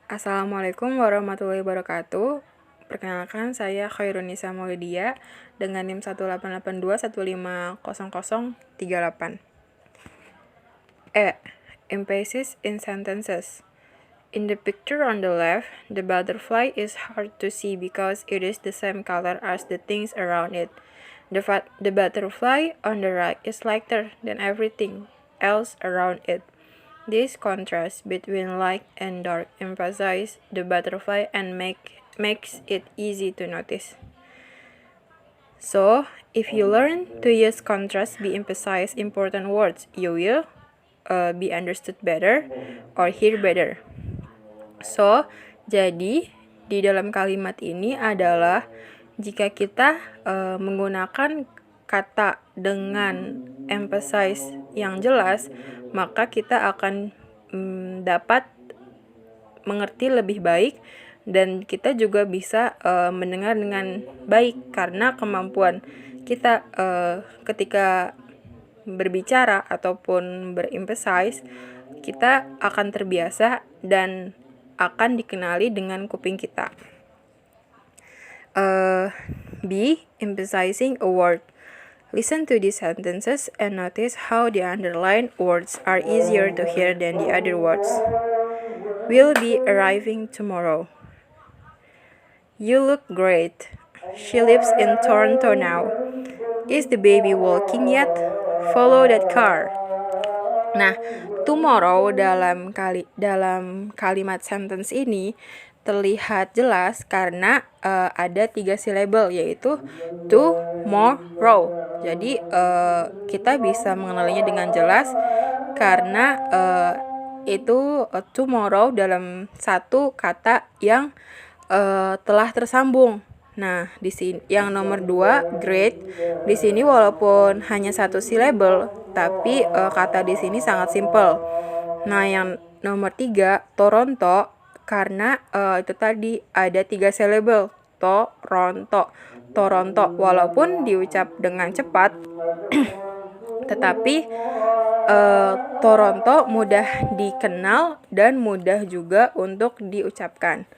Assalamualaikum warahmatullahi wabarakatuh. Perkenalkan, saya Khairunisa Maulidia dengan NIM 18821500038. Emphasis in sentences. In the picture on the left, the butterfly is hard to see because it is the same color as the things around it. The butterfly on the right is lighter than everything else around it. This contrast between light and dark emphasizes the butterfly and makes it easy to notice. So, if you learn to use contrast be emphasize important words, you will be understood better or hear better. So, jadi di dalam kalimat ini adalah jika kita menggunakan kata dengan emphasize yang jelas, maka kita akan dapat mengerti lebih baik dan kita juga bisa mendengar dengan baik karena kemampuan kita ketika berbicara ataupun beremphasize, kita akan terbiasa dan akan dikenali dengan kuping kita. B. Emphasizing a word. Listen to these sentences and notice how the underlined words are easier to hear than the other words. Will be arriving tomorrow. You look great. She lives in Toronto now. Is the baby walking yet? Follow that car. Nah, tomorrow dalam kalimat sentence ini terlihat jelas karena ada 3 syllable, yaitu tomorrow. Jadi kita bisa mengenalinya dengan jelas karena itu tomorrow dalam satu kata yang telah tersambung. Nah, di sini yang nomor 2 great. Di sini walaupun hanya 1 syllable, tapi kata di sini sangat simple. Nah, yang nomor 3 Toronto, karena itu tadi ada 3 syllable, Toronto, walaupun diucap dengan cepat tetapi Toronto mudah dikenal dan mudah juga untuk diucapkan.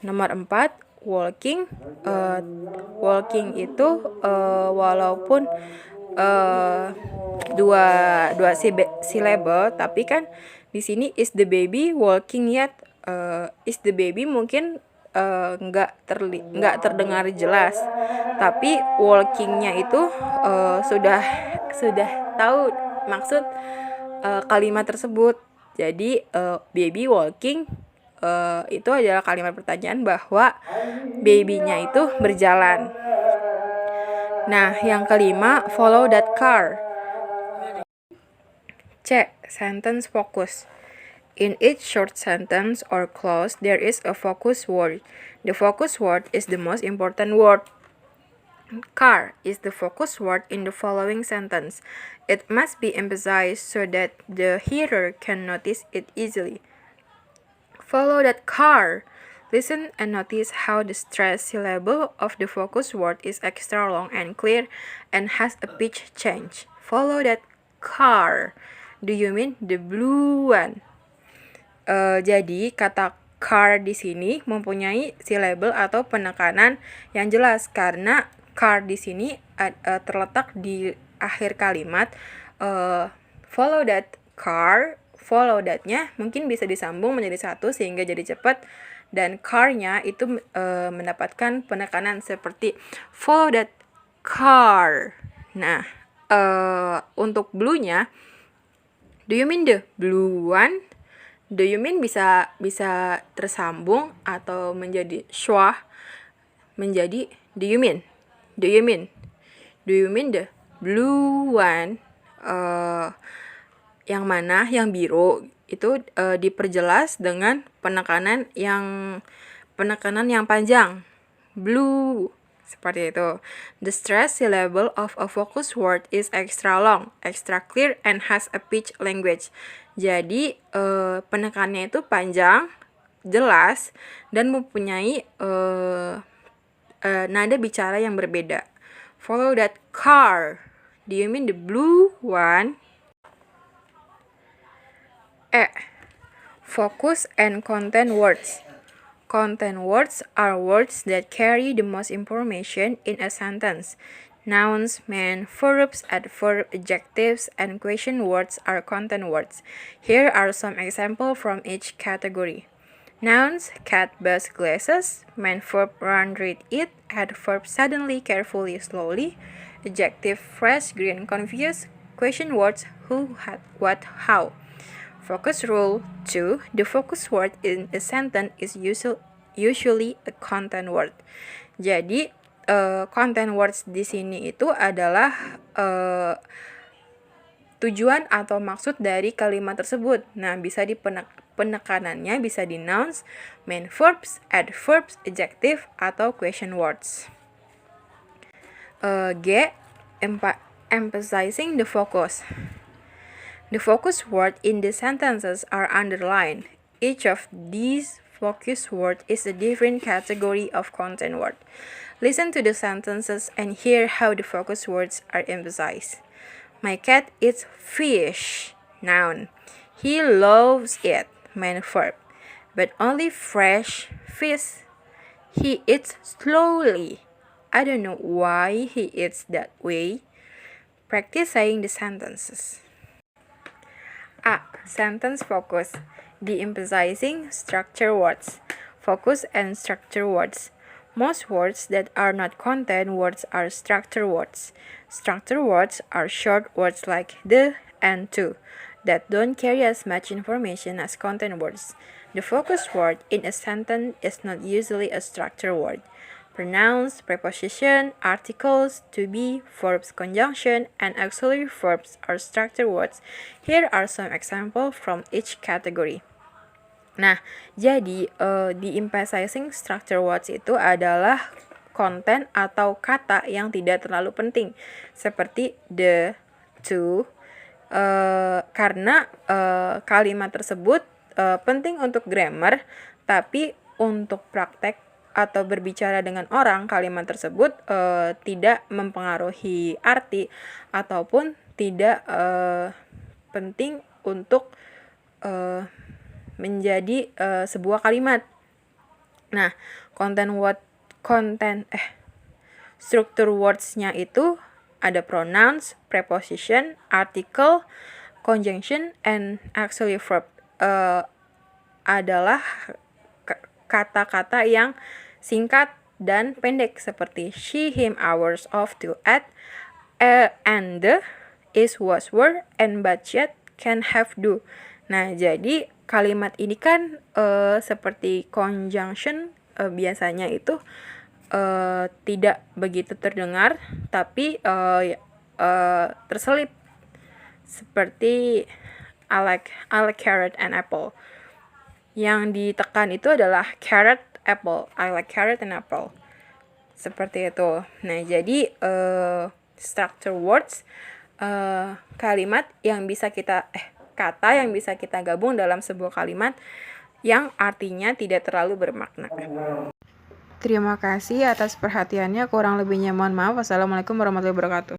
Nomor 4 walking. Walking itu walaupun dua syllable, tapi kan di sini is the baby walking yet. Is the baby mungkin nggak terdengar jelas, tapi walkingnya itu sudah tahu maksud kalimat tersebut. Jadi baby walking itu adalah kalimat pertanyaan bahwa babynya itu berjalan. Nah, yang kelima follow that car. C. Sentence focus. In each short sentence or clause, there is a focus word. The focus word is the most important word. Car is the focus word in the following sentence. It must be emphasized so that the hearer can notice it easily. Follow that car. Listen and notice how the stressed syllable of the focus word is extra long and clear and has a pitch change. Follow that car. Do you mean the blue one? Jadi kata car di sini mempunyai syllable atau penekanan yang jelas karena car di sini terletak di akhir kalimat. Follow that car, follow that-nya mungkin bisa disambung menjadi satu sehingga jadi cepat, dan car-nya itu mendapatkan penekanan seperti follow that car. Nah, untuk blue-nya, do you mean the blue one? Do you mean bisa tersambung atau menjadi schwa menjadi do you mean the blue one, yang mana yang biru itu diperjelas dengan penekanan yang panjang, blue, seperti itu. The stressed syllable of a focus word is extra long, extra clear, and has a pitch language. Jadi penekanannya itu panjang, jelas, dan mempunyai nada bicara yang berbeda. Follow that car. Do you mean the blue one? Focus and content words. Content words are words that carry the most information in a sentence. Nouns, men, verbs, adverb, adjectives, and question words are content words. Here are some examples from each category. Nouns, cat, bus, glasses. Men, verb, run, read, eat. Adverb, suddenly, carefully, slowly. Adjective, fresh, green, confused. Question words, who, what, how. Focus rule 2. The focus word in a sentence is usually a content word. Jadi, content words di sini itu adalah tujuan atau maksud dari kalimat tersebut. Nah, bisa di penekanannya bisa di nouns, main verbs, adverbs, adjective, atau question words. G. Emphasizing the focus. The focus words in the sentences are underlined. Each of these focus words is a different category of content word. Listen to the sentences and hear how the focus words are emphasized. My cat eats fish. Noun. He loves it. Main verb. But only fresh fish. He eats slowly. I don't know why he eats that way. Practice saying the sentences. A. Sentence focus. De-emphasizing structure words. Focus and structure words. Most words that are not content words are structure words. Structure words are short words like the and to that don't carry as much information as content words. The focus word in a sentence is not usually a structure word. Pronouns, preposition, articles, to be, verbs, conjunction, and auxiliary verbs are structure words. Here are some examples from each category. Nah, jadi di emphasizing structure words itu adalah konten atau kata yang tidak terlalu penting, seperti the, to, karena kalimat tersebut penting untuk grammar, tapi untuk praktek atau berbicara dengan orang, kalimat tersebut tidak mempengaruhi arti ataupun tidak penting untuk menjadi sebuah kalimat. Nah, structure words-nya itu ada pronouns, preposition, article, conjunction, and auxiliary verb. Adalah kata-kata yang singkat dan pendek seperti she, him, ours, of, to, at, and, the, is, was, were, and, but, yet, can, have, do. Nah, jadi kalimat ini kan seperti conjunction biasanya itu tidak begitu terdengar, tapi terselip seperti I like carrot and apple. Yang ditekan itu adalah carrot, apple. I like carrot and apple. Seperti itu. Nah, jadi structure words kalimat yang bisa kita kata yang bisa kita gabung dalam sebuah kalimat yang artinya tidak terlalu bermakna. Terima kasih atas perhatiannya. Kurang lebihnya mohon maaf. Wassalamualaikum warahmatullahi wabarakatuh.